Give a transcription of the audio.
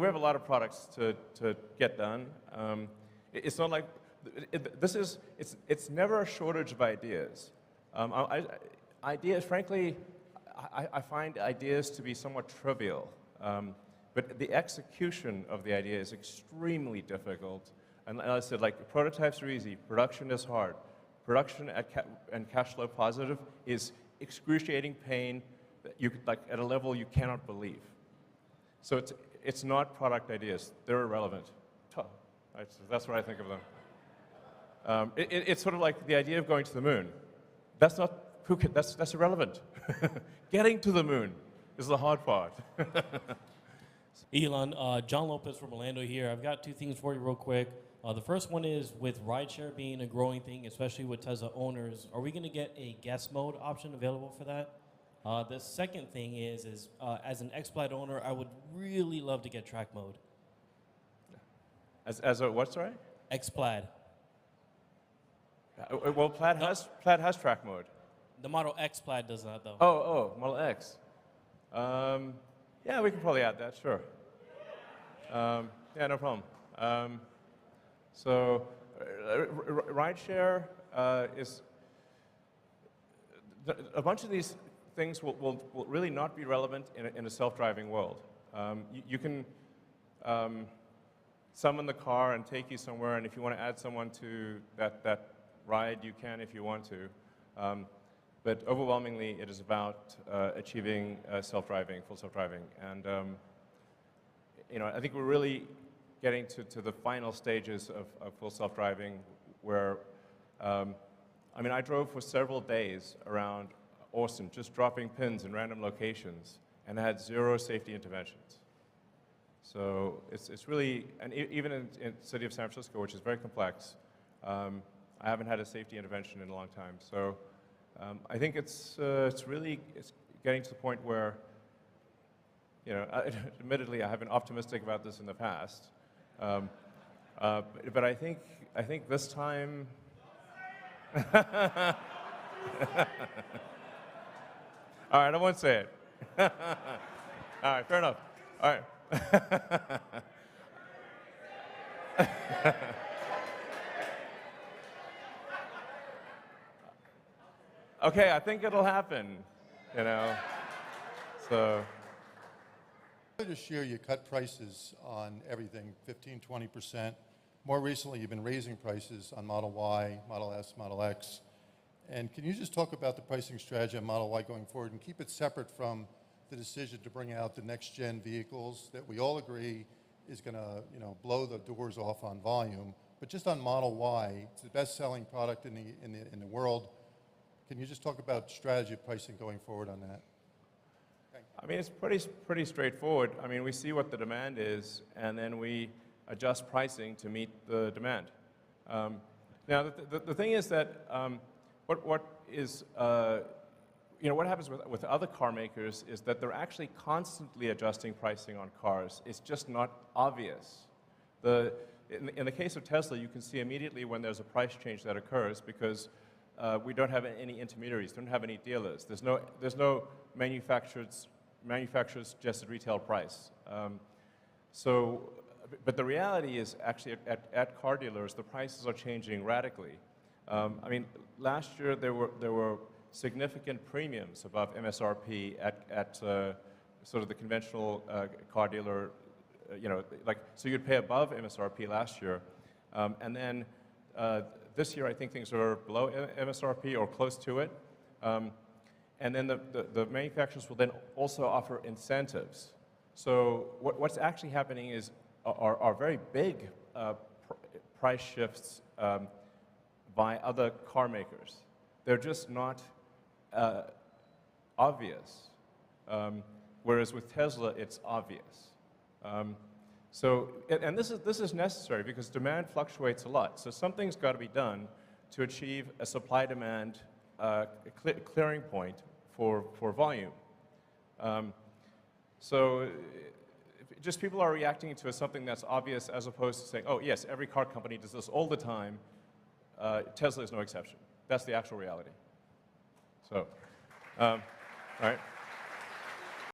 We have a lot of products to get done. It's not like, it's never a shortage of ideas. Ideas, frankly, I find ideas to be somewhat trivial. But the execution of the idea is extremely difficult. And as I said, like, prototypes are easy, production is hard. Production and cash flow positive is excruciating pain that like, at a level you cannot believe. So it's not product ideas, they're irrelevant. That's what I think of them. It's sort of like the idea of going to the moon. That's not, that's irrelevant. Getting to the moon is the hard part. Elon, John Lopez from Orlando here. I've got two things for you real quick. The first one is, with rideshare being a growing thing, especially with Tesla owners, are we going to get a guest mode option available for that? The second thing is as an X-Plaid owner, I would really love to get track mode. As a what, sorry? X-Plaid. Well, Plaid has track mode. The Model X Plaid does not, though. Oh, Model X. Yeah, we can probably add that, sure. Yeah, no problem. So, rideshare is, a bunch of these things will really not be relevant in a self-driving world. You can summon the car and take you somewhere, and if you want to add someone to that ride, you can if you want to. But overwhelmingly, it is about achieving self-driving, full self-driving. And you know, I think we're really getting to the final stages of full self-driving where, I mean, I drove for several days around Austin, just dropping pins in random locations, and had 0 safety interventions. So it's really, and even in the city of San Francisco, which is very complex, I haven't had a safety intervention in a long time. So I think it's getting to the point where, you know, admittedly, I have been optimistic about this in the past, but I think this time. All right, I won't say it. All right, fair enough. All right. Okay, I think it'll happen, you know. So. This year you cut prices on everything, 15, 20%. More recently, you've been raising prices on Model Y, Model S, Model X. And can you just talk about the pricing strategy on Model Y going forward and keep it separate from the decision to bring out the next-gen vehicles that we all agree is going to, you know, blow the doors off on volume. But just on Model Y, it's the best-selling product in the world. Can you just talk about strategy of pricing going forward on that? I mean, it's pretty straightforward. I mean, we see what the demand is, and then we adjust pricing to meet the demand. Now, the thing is that what happens with other car makers is that they're actually constantly adjusting pricing on cars. It's just not obvious. In the case of Tesla, you can see immediately when there's a price change that occurs because we don't have any intermediaries, don't have any dealers. There's no manufacturer's suggested retail price. But the reality is actually at car dealers, the prices are changing radically. I mean, last year there were significant premiums above MSRP at sort of the conventional car dealer, you know, like, so you'd pay above MSRP last year, and then this year I think things are below MSRP or close to it, and then the manufacturers will then also offer incentives. So what's actually happening is are very big price shifts by other car makers. They're just not obvious, whereas with Tesla, it's obvious. And this is necessary because demand fluctuates a lot. So something's got to be done to achieve a supply-demand clearing point for volume. So just people are reacting to something that's obvious as opposed to saying, oh, yes, every car company does this all the time. Tesla is no exception. That's the actual reality. So, all right.